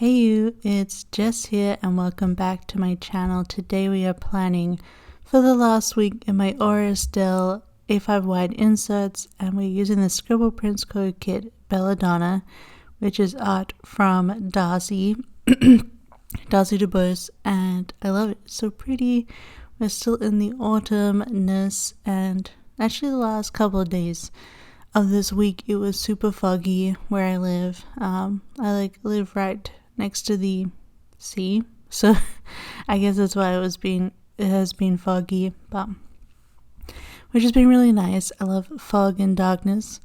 Hey you, it's Jess here and welcome back to my channel. Today we are planning for the last week in my Estelle A5 wide inserts, and we're using the Scribble Prints Co kit Belladonna, which is art from Darcy DuBose, and I love it. It's so pretty. We're still in the autumnness, and actually the last couple of days of this week it was super foggy where I live. I live right next to the sea, so I guess that's why it has been foggy, but which has been really nice. I love fog and darkness.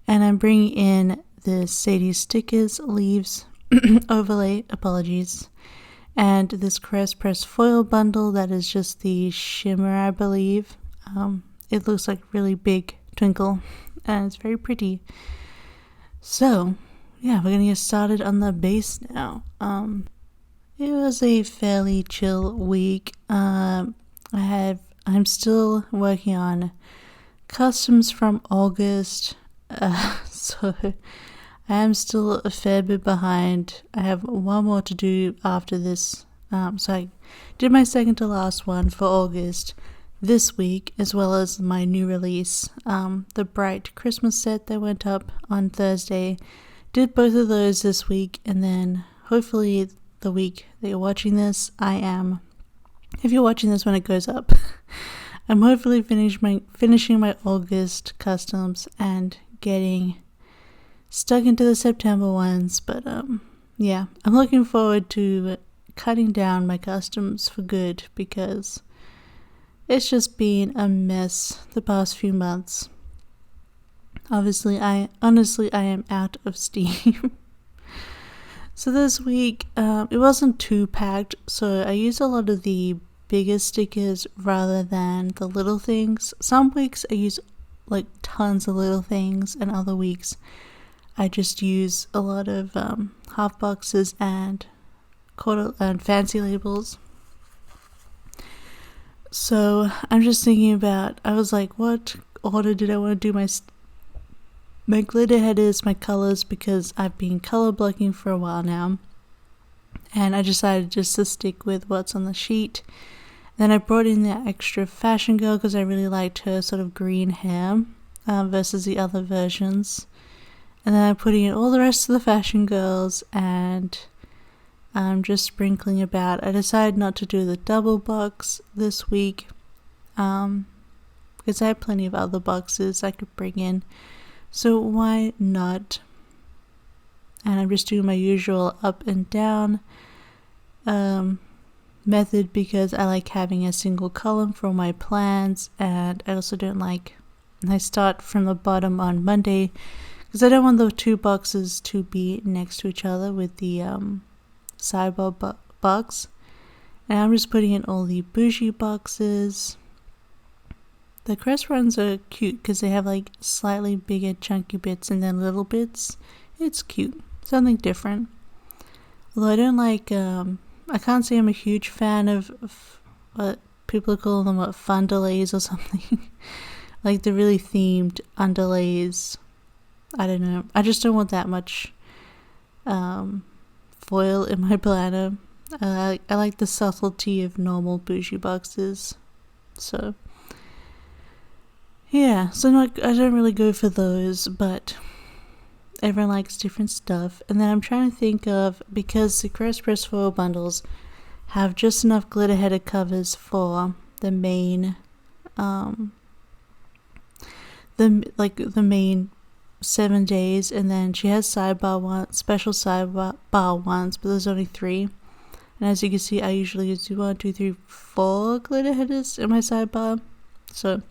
And I'm bringing in the Sadie Stickers Leaves overlay, apologies, and this Criz press foil bundle that is just the shimmer, I believe. It looks like really big twinkle and it's very pretty. So yeah, we're gonna get started on the base now. It was a fairly chill week. I'm still working on customs from August, so I am still a fair bit behind. I have one more to do after this. So I did my second to last one for August this week, as well as my new release, the Bright Christmas set that went up on Thursday. Did both of those this week, and then hopefully the week that you're watching this, if you're watching this when it goes up, I'm hopefully finishing my August customs and getting stuck into the September ones. But yeah, I'm looking forward to cutting down my customs for good, because it's just been a mess the past few months. Honestly, I am out of steam. So this week, it wasn't too packed, so I used a lot of the bigger stickers rather than the little things. Some weeks I use like tons of little things, and other weeks I just use a lot of half boxes and fancy labels. So I'm just thinking about, I was like, what order did I want to do my glitter headers, my colors, because I've been color blocking for a while now, and I decided just to stick with what's on the sheet. Then I brought in the extra Fashion Girl because I really liked her sort of green hair versus the other versions. And then I'm putting in all the rest of the Fashion Girls, and I'm just sprinkling about. I decided not to do the double box this week because I have plenty of other boxes I could bring in. So why not? And I'm just doing my usual up and down method, because I like having a single column for my plans, and I also don't like, and I start from the bottom on Monday because I don't want the two boxes to be next to each other with the sidebar box. And I'm just putting in all the bougie boxes. The Criz ones are cute because they have like slightly bigger chunky bits and then little bits. It's cute. Something different. Although I don't like, I can't say I'm a huge fan of what people call them, fun delays or something. Like the really themed underlays. I don't know. I just don't want that much foil in my planner. I like the subtlety of normal bougie boxes. So yeah, so I don't really go for those, but everyone likes different stuff. And then I'm trying to think of, because the Criz press foil bundles have just enough glitter header covers for the main, the main 7 days, and then she has special sidebar ones, but there's only 3. And as you can see, I usually use 1, 2, 3, 4 glitter headers in my sidebar. So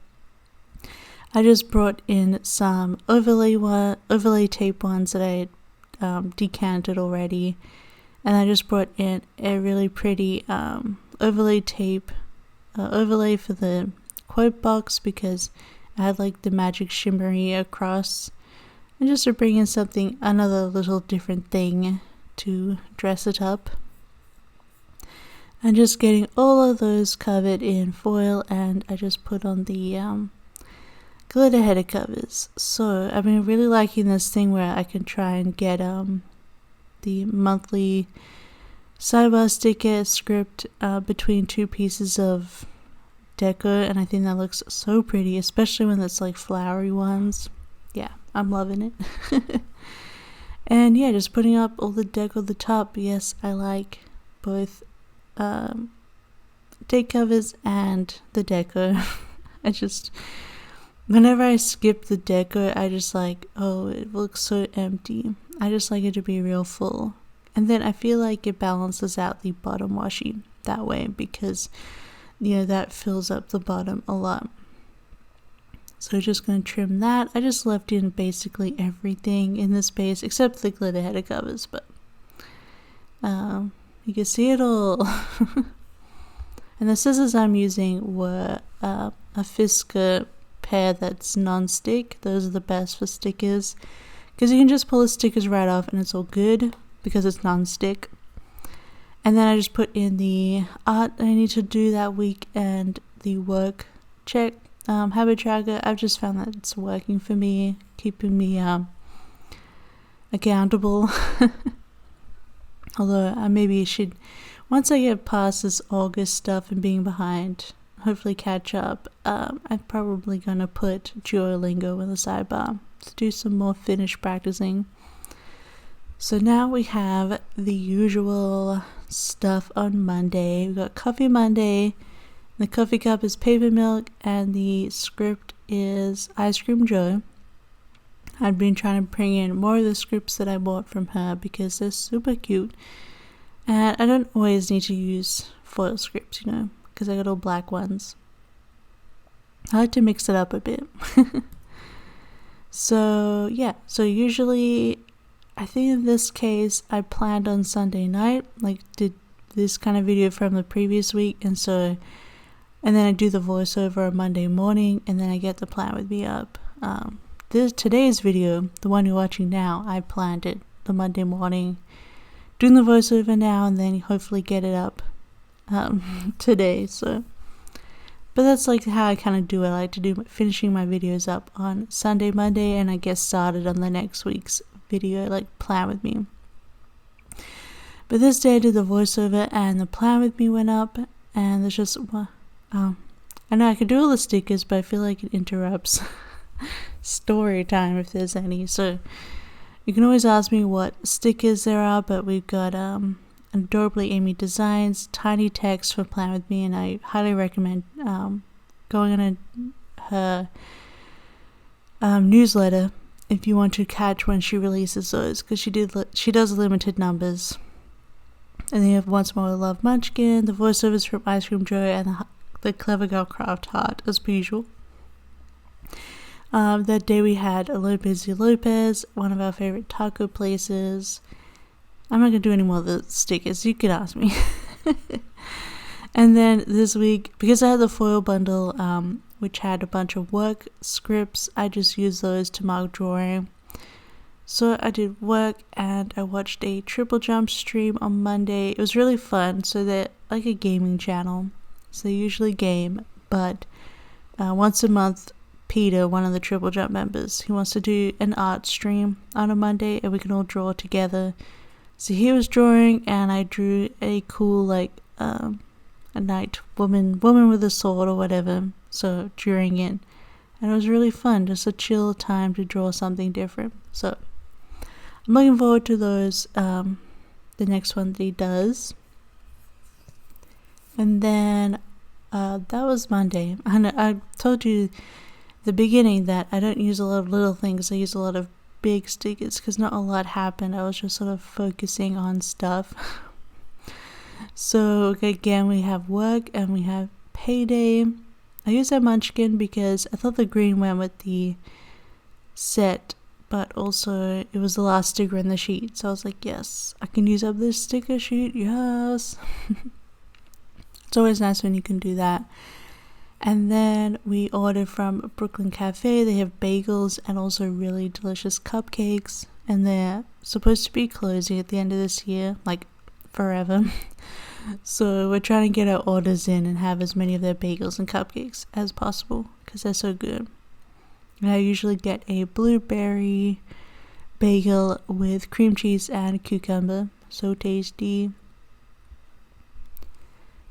I just brought in some overlay tape ones that I had decanted already, and I just brought in a really pretty overlay tape overlay for the quote box, because I had like the magic shimmery across, and just to bring in another little different thing to dress it up. And just getting all of those covered in foil, and I just put on the glitter header covers. So I've been really liking this thing where I can try and get the monthly sidebar sticker script between two pieces of deco, and I think that looks so pretty, especially when it's like flowery ones. Yeah, I'm loving it. And yeah, just putting up all the deco at the top. Yes, I like both date covers and the deco. I just, whenever I skip the deco, I just like, oh, it looks so empty. I just like it to be real full. And then I feel like it balances out the bottom washi that way, because, you know, that fills up the bottom a lot. So just going to trim that. I just left in basically everything in this space except the glitter header covers, but you can see it all. And the scissors I'm using were a Fisker pair that's non-stick. Those are the best for stickers, because you can just pull the stickers right off and it's all good because it's non-stick. And then I just put in the art I need to do that week and the work check habit tracker. I've just found that it's working for me, keeping me accountable. Although maybe I should, once I get past this August stuff and being behind, hopefully catch up. I'm probably gonna put Duolingo in the sidebar to do some more Finnish practicing. So now we have the usual stuff on Monday. We've got Coffee Monday. The coffee cup is Paper Milk, and the script is Ice Cream Joe. I've been trying to bring in more of the scripts that I bought from her because they're super cute. And I don't always need to use foil scripts, you know, because I got all black ones. I like to mix it up a bit. So yeah, so usually I think in this case I planned on Sunday night, like did this kind of video from the previous week, and then I do the voiceover on Monday morning, and then I get the plan with me up. Today's video, the one you're watching now, I planned it the Monday morning, doing the voiceover now, and then hopefully get it up today. So, but that's like how I kind of do it. I like to do finishing my videos up on Sunday, Monday, and I get started on the next week's video, like plan with me. But this day I did the voiceover and the plan with me went up, and there's just I know I could do all the stickers, but I feel like it interrupts story time if there's any. So you can always ask me what stickers there are, but we've got Adorably Amy Designs, tiny text for Plan With Me, and I highly recommend going on her newsletter if you want to catch when she releases those, because she does limited numbers. And then you have Once More Love Munchkin, the voiceovers from Ice Cream Joe, and the Clever Girl Craft Heart as per usual. That day we had a Lopez Lopez, one of our favorite taco places. I'm not going to do any more of the stickers, you can ask me. And then this week, because I had the foil bundle, which had a bunch of work scripts, I just used those to mark drawing. So I did work, and I watched a Triple Jump stream on Monday. It was really fun. So they're like a gaming channel, so they usually game, but once a month Peter, one of the Triple Jump members, he wants to do an art stream on a Monday, and we can all draw together. So he was drawing, and I drew a cool, like, a knight, woman with a sword or whatever, so during it. And it was really fun, just a chill time to draw something different. So I'm looking forward to those, the next one that he does. And then that was Monday. And I told you the beginning that I don't use a lot of little things. I use a lot of big stickers because not a lot happened. I was just sort of focusing on stuff. So again, we have work and we have payday. I used that Munchkin because I thought the green went with the set, but also it was the last sticker in the sheet. So I was like, yes, I can use up this sticker sheet. Yes. It's always nice when you can do that. And then we ordered from Brooklyn Cafe. They have bagels and also really delicious cupcakes. And they're supposed to be closing at the end of this year, like forever. So we're trying to get our orders in and have as many of their bagels and cupcakes as possible because they're so good. And I usually get a blueberry bagel with cream cheese and cucumber. So tasty.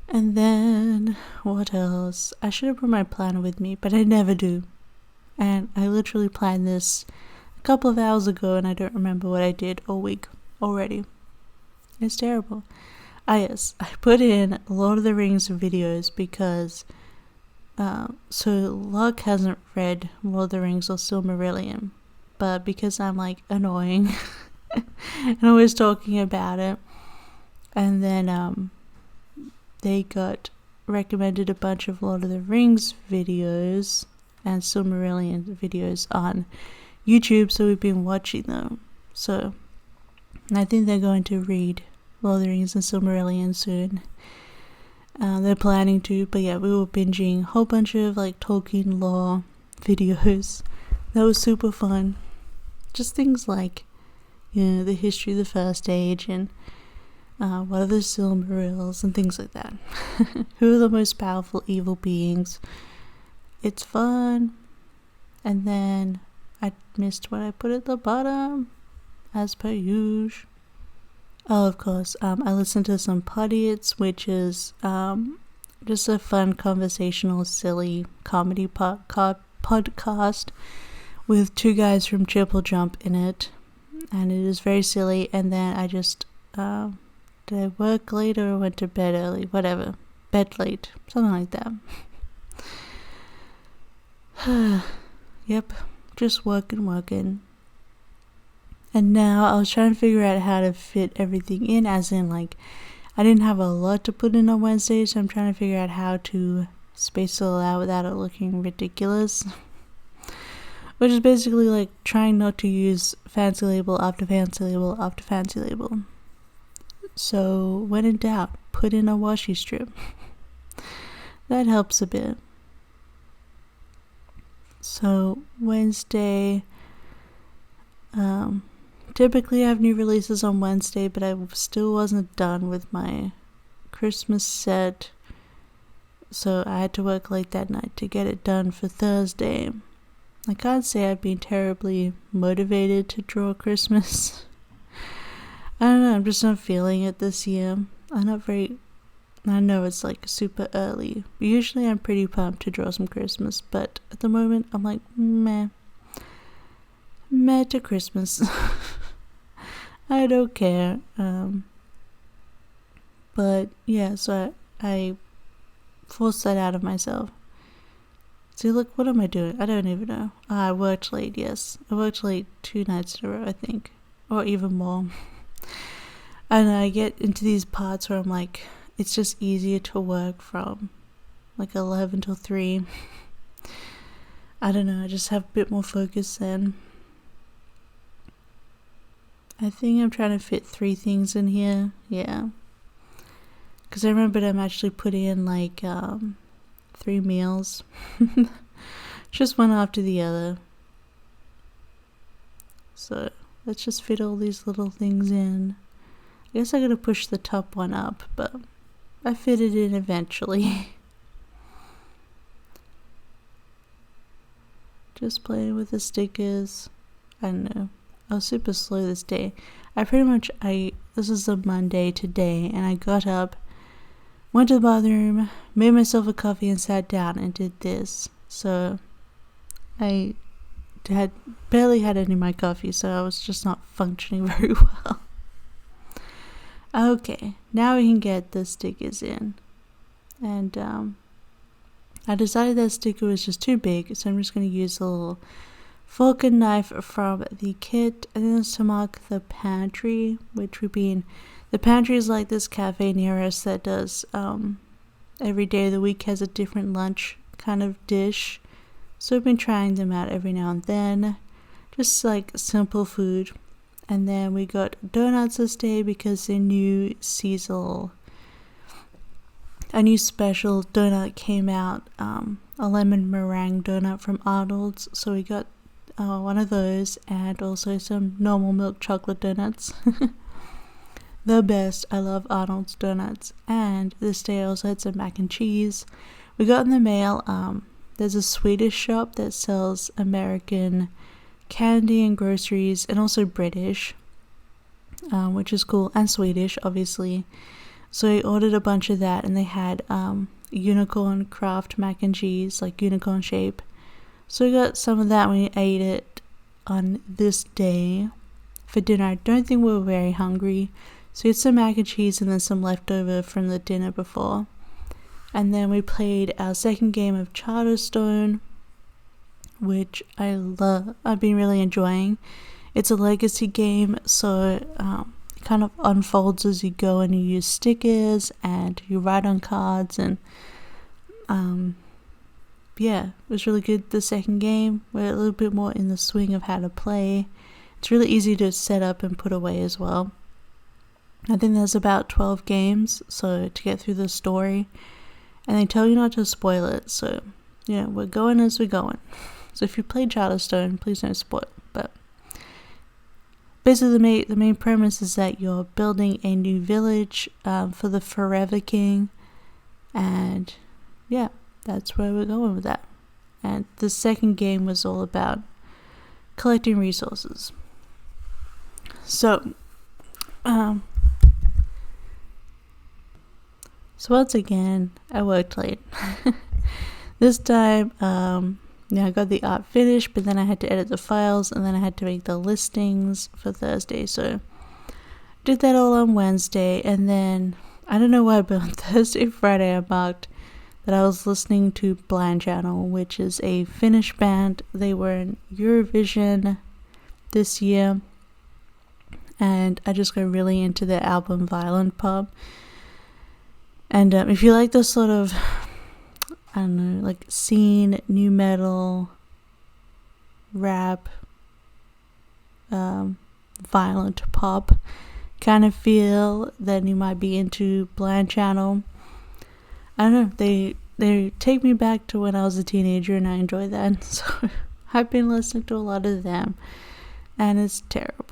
And then, what else? I should have brought my planner with me, but I never do. And I literally planned this a couple of hours ago, and I don't remember what I did all week already. It's terrible. Yes, I put in Lord of the Rings videos because, so Luck hasn't read Lord of the Rings or Silmarillion, but because I'm like annoying and always talking about it, and then they got recommended a bunch of Lord of the Rings videos and Silmarillion videos on YouTube, so we've been watching them. So I think they're going to read Lord of the Rings and Silmarillion soon. They're planning to, but yeah, we were binging a whole bunch of like Tolkien lore videos. That was super fun. Just things like, the history of the First Age and what are the Silmarils and things like that. Who are the most powerful evil beings? It's fun. And then I missed what I put at the bottom, as per usual. Oh, of course, I listened to some Podiots, which is just a fun, conversational, silly comedy podcast with two guys from Triple Jump in it. And it is very silly. And then I just, did I work late or went to bed early? Whatever. Bed late. Something like that. Yep. Just working. And now I was trying to figure out how to fit everything in, as in like I didn't have a lot to put in on Wednesday, so I'm trying to figure out how to space it all out without it looking ridiculous. Which is basically like trying not to use fancy label after fancy label after fancy label. So when in doubt, put in a washi strip. That helps a bit. So Wednesday, typically I have new releases on Wednesday, but I still wasn't done with my Christmas set, so I had to work late that night to get it done for Thursday. I can't say I've been terribly motivated to draw Christmas. I don't know, I'm just not feeling it this year. I know it's like super early. Usually I'm pretty pumped to draw some Christmas, but at the moment I'm like, meh to Christmas. I don't care. But yeah, so I forced that out of myself. See, look, what am I doing? I don't even know. I worked late, yes. I worked late 2 nights in a row, I think. Or even more. And I get into these parts where I'm like, it's just easier to work from like 11 till 3. I don't know, I just have a bit more focus then. I think I'm trying to fit 3 things in here. Yeah. Because I remembered I'm actually putting in like 3 meals. Just one after the other. So let's just fit all these little things in. I guess I gotta push the top one up, but I fit it in eventually. Just playing with the stickers. I don't know. I was super slow this day. This is a Monday today, and I got up, went to the bathroom, made myself a coffee, and sat down and did this. So I had barely had any of my coffee, so I was just not functioning very well. Okay, now we can get the stickers in. And I decided that sticker was just too big, so I'm just going to use a little fork and knife from the kit, and then to mark the pantry, the pantry is like this cafe near us that does every day of the week has a different lunch kind of dish, so I've been trying them out every now and then, just like simple food. And then we got donuts this day because a new special donut came out, a lemon meringue donut from Arnold's, so we got one of those, and also some normal milk chocolate donuts. The best. I love Arnold's donuts. And this day I also had some mac and cheese. We got in the mail, there's a Swedish shop that sells American candy and groceries, and also British, which is cool, and Swedish, obviously. So I ordered a bunch of that, and they had unicorn craft mac and cheese, like unicorn shape. So we got some of that when we ate it on this day for dinner. I don't think we were very hungry, so we had some mac and cheese and then some leftover from the dinner before. And then we played our second game of Charterstone, which I love. I've been really enjoying. It's a legacy game, so it kind of unfolds as you go, and you use stickers and you write on cards, and yeah, it was really good. The second game, we're a little bit more in the swing of how to play. It's really easy to set up and put away as well. I think there's about 12 games, so to get through the story, and they tell you not to spoil it, so yeah, we're going as we're going. So if you play Charterstone, please don't spoil it. But basically the main premise is that you're building a new village for the Forever King, and yeah, that's where we're going with that. And the second game was all about collecting resources. So once again, I worked late. This time, I got the art finished, but then I had to edit the files, and then I had to make the listings for Thursday. So did that all on Wednesday, and then I don't know why, but on Thursday, Friday, I marked that I was listening to Blind Channel, which is a Finnish band. They were in Eurovision this year, and I just got really into their album Violent Pop. And if you like this sort of, I don't know, like scene, new metal, rap, violent pop kind of feel, then you might be into Blind Channel. I don't know, they take me back to when I was a teenager, and I enjoy that. So I've been listening to a lot of them, and it's terrible.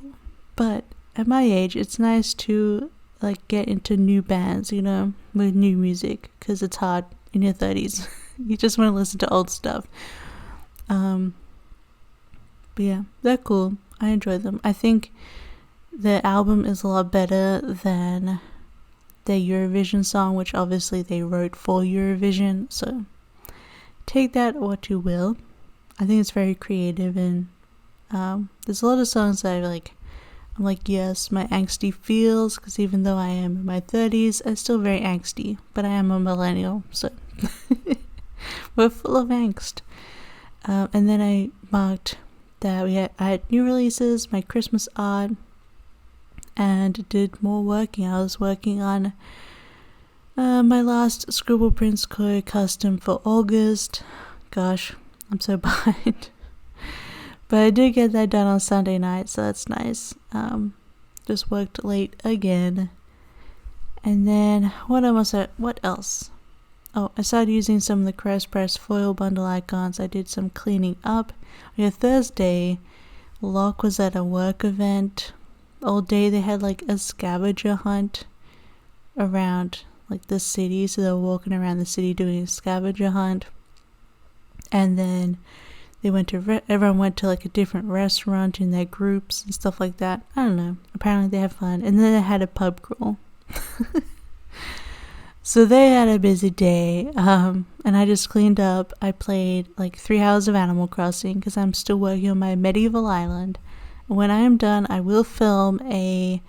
But at my age, it's nice to like get into new bands, you know, with new music, because it's hard in your 30s. You just want to listen to old stuff. But yeah, they're cool. I enjoy them. I think the album is a lot better than their Eurovision song, which obviously they wrote for Eurovision, so take that what you will. I think it's very creative, and there's a lot of songs that I'm like, yes, my angsty feels, because even though I am in my 30s, I'm still very angsty, but I am a millennial, so we're full of angst. And then I marked that I had new releases, my Christmas art, and did more working. I was working on my last Scribble Prints Co custom for August. Gosh, I'm so behind. But I did get that done on Sunday night, so that's nice. Just worked late again. And then, what else? Oh, I started using some of the Criz Press foil bundle icons. I did some cleaning up. On Thursday, Locke was at a work event. All day they had like a scavenger hunt around like the city. So they were walking around the city doing a scavenger hunt. And then everyone went to like a different restaurant in their groups and stuff like that. I don't know. Apparently they had fun. And then they had a pub crawl. So they had a busy day. And I just cleaned up. I played like 3 hours of Animal Crossing because I'm still working on my medieval island. And when I am done, I will film a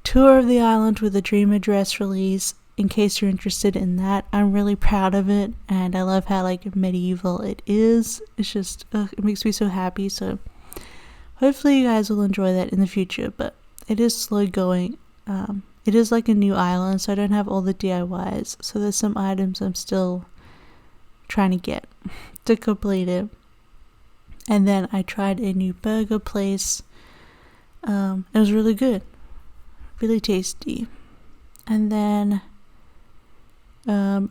tour of the island with a Dream Address release. In case you're interested in that, I'm really proud of it, and I love how like medieval it is. It's just it makes me so happy. So hopefully you guys will enjoy that in the future. But it is slow going. It is like a new island, so I don't have all the DIYs. So there's some items I'm still trying to get to complete it. And then I tried a new burger place. It was really good, really tasty. And then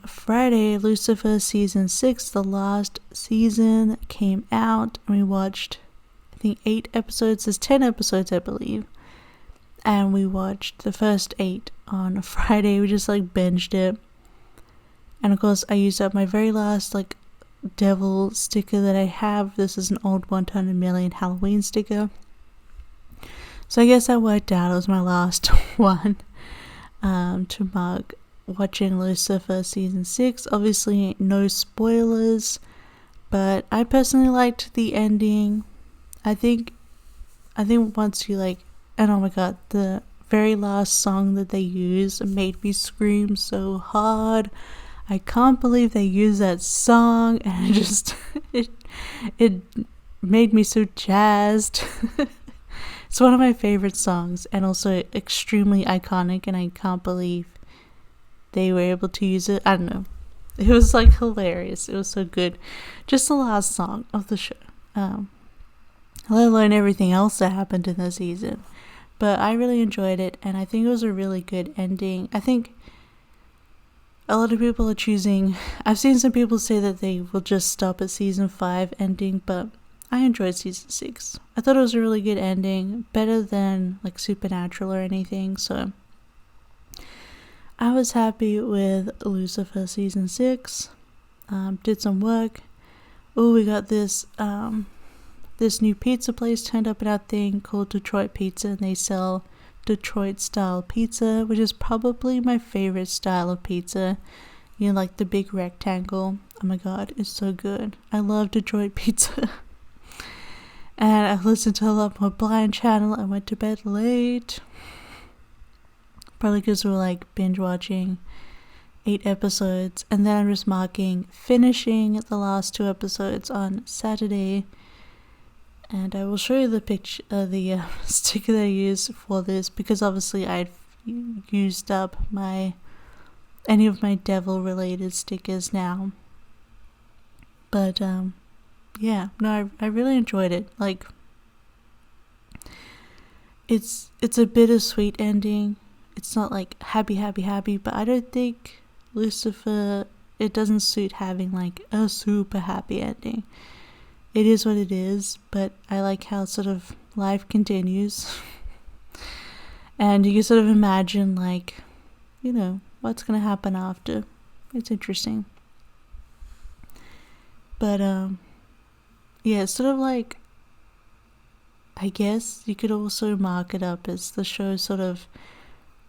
Friday, Lucifer season 6, the last season, came out, and we watched I think 8 episodes. There's 10 episodes, I believe, and we watched the first 8 on Friday. We just like binged it, and of course I used up my very last like devil sticker that I have. This is an old 100 million Halloween sticker. So I guess that worked out. It was my last one to mark watching Lucifer season 6. Obviously no spoilers, but I personally liked the ending. I think once you like, and oh my god, the very last song that they used made me scream so hard. I can't believe they used that song, and it just it made me so jazzed. It's one of my favorite songs, and also extremely iconic, and I can't believe they were able to use it. I don't know. It was like hilarious. It was so good. Just the last song of the show. Let alone everything else that happened in the season. But I really enjoyed it, and I think it was a really good ending. I think a lot of people are choosing... I've seen some people say that they will just stop at season 5 ending, but I enjoyed season 6. I thought it was a really good ending, better than like Supernatural or anything, so I was happy with Lucifer season 6. Did some work. Oh, we got this new pizza place turned up in our thing called Detroit Pizza, and they sell Detroit style pizza, which is probably my favorite style of pizza. You know, like the big rectangle. Oh my god, it's so good. I love Detroit pizza. And I listened to a lot more Blind Channel. I went to bed late. Probably because we were like binge watching 8 episodes. And then I'm just marking finishing the last 2 episodes on Saturday. And I will show you the picture, the sticker that I used for this, because obviously I'd used up any of my devil related stickers now. But yeah, no, I really enjoyed it. Like, it's a bittersweet ending. It's not like happy, but I don't think Lucifer, it doesn't suit having like a super happy ending. It is what it is, but I like how sort of life continues. And you can sort of imagine, like, you know, what's going to happen after. It's interesting. But, yeah, it's sort of like, I guess you could also mark it up as the show sort of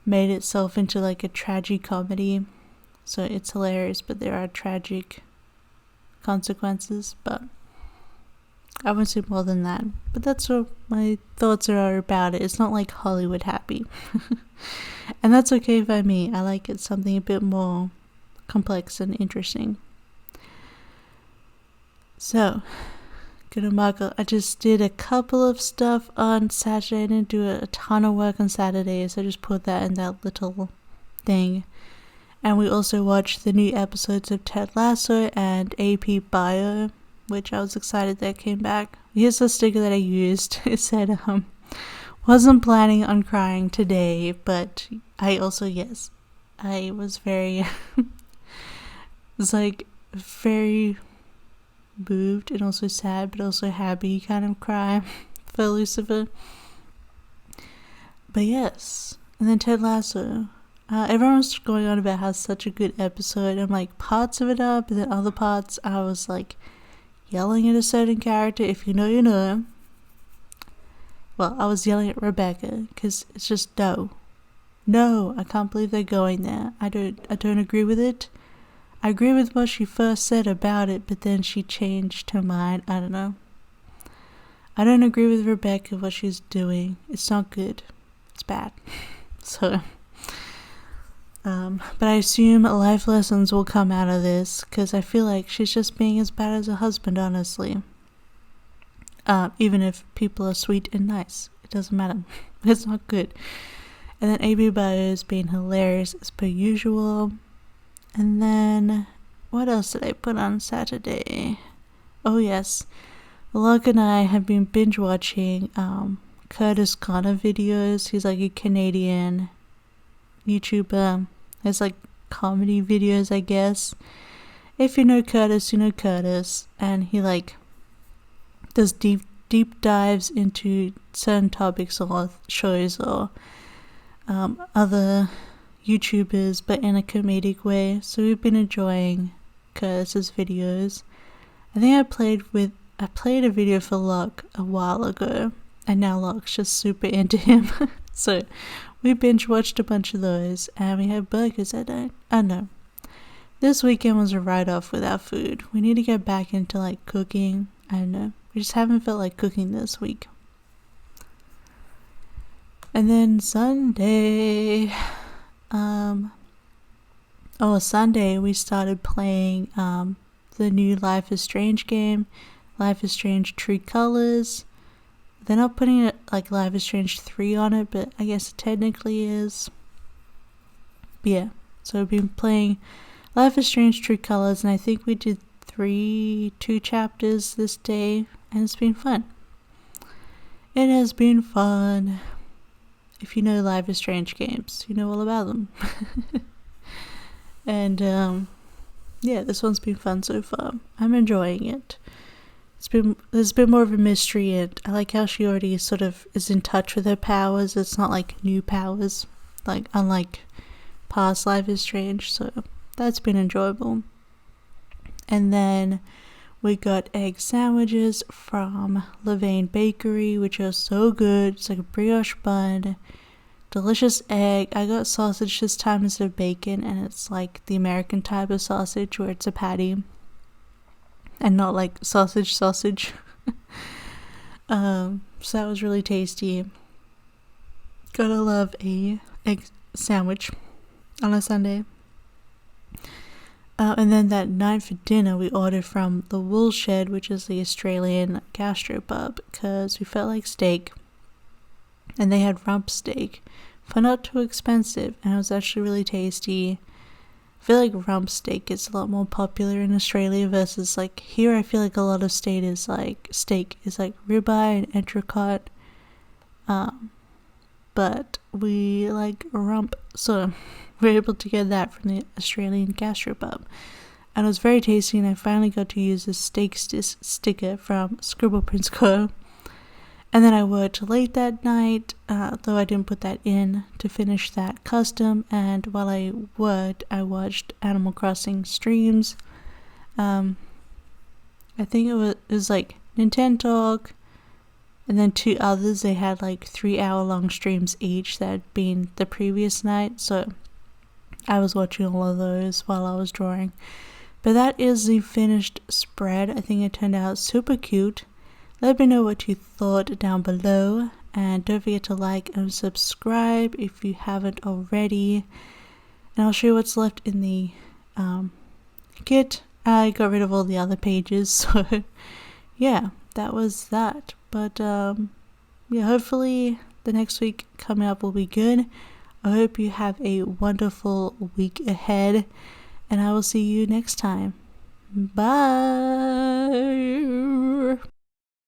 made itself into like a tragicomedy. So it's hilarious, but there are tragic consequences, but I won't say more than that. But that's what my thoughts are about it. It's not like Hollywood happy. And that's okay by me. I like it something a bit more complex and interesting. So, gonna mark up. I just did a couple of stuff on Saturday. I didn't do a ton of work on Saturday, so I just put that in that little thing. And we also watched the new episodes of Ted Lasso and AP Bio, which I was excited that came back. Here's the sticker that I used. It said, wasn't planning on crying today, but I also, yes, I was very, was like very moved and also sad, but also happy kind of cry for Lucifer. But yes, and then Ted Lasso. Everyone was going on about how it's such a good episode. I'm like, parts of it are, but then other parts I was like yelling at a certain character. If you know, you know. Well, I was yelling at Rebecca because it's just no, I can't believe they're going there. I don't agree with it. I agree with what she first said about it, but then she changed her mind. I don't know. I don't agree with Rebecca, what she's doing. It's not good. It's bad. So, but I assume life lessons will come out of this, because I feel like she's just being as bad as her husband, honestly. Even if people are sweet and nice. It doesn't matter. It's not good. And then AB Bio's being hilarious as per usual. And then, what else did I put on Saturday? Oh yes, Locke and I have been binge watching Curtis Connor videos. He's like a Canadian YouTuber. It's like comedy videos, I guess. If you know Curtis, you know Curtis. And he like does deep dives into certain topics or shows or other YouTubers, but in a comedic way. So we've been enjoying Curtis's videos. I think I played a video for Locke a while ago, and now Locke's just super into him. So we binge watched a bunch of those, and we had burgers that night. I know. This weekend was a write-off with our food. We need to get back into like cooking. I don't know. We just haven't felt like cooking this week. And then Sunday, Sunday we started playing the new Life is Strange game, Life is Strange True Colors. They're not putting it like Life is Strange 3 on it, but I guess it technically is. But yeah, so we've been playing Life is Strange True Colors, and I think we did 2 chapters this day, and it's been fun. It has been fun. If you know Life is Strange games, you know all about them. And yeah, this one's been fun so far. I'm enjoying it. There's been more of a mystery, and I like how she already sort of is in touch with her powers. It's not like new powers, like unlike past Life is Strange, so that's been enjoyable. And then we got egg sandwiches from Levain Bakery, which are so good. It's like a brioche bun, delicious egg. I got sausage this time instead of bacon, and it's like the American type of sausage where it's a patty and not like sausage. So that was really tasty. Gotta love a egg sandwich on a Sunday. And then that night for dinner, we ordered from the Woolshed, which is the Australian gastropub, because we felt like steak. And they had rump steak for not too expensive, and it was actually really tasty. I feel like rump steak is a lot more popular in Australia versus like here. I feel like a lot of steak is like ribeye and entrecôte. But we like rump, so we were able to get that from the Australian gastropub, and it was very tasty. And I finally got to use this steak sticker from Scribble Prints Co. And then I worked late that night, though I didn't put that in to finish that custom. And while I worked, I watched Animal Crossing streams. I think it was like Nintendo Talk, and then 2 others. They had like 3-hour-long streams each that had been the previous night. So I was watching all of those while I was drawing. But that is the finished spread. I think it turned out super cute. Let me know what you thought down below, and don't forget to like and subscribe if you haven't already. And I'll show you what's left in the kit. I got rid of all the other pages, so yeah, that was that. But yeah, hopefully the next week coming up will be good. I hope you have a wonderful week ahead, and I will see you next time. Bye!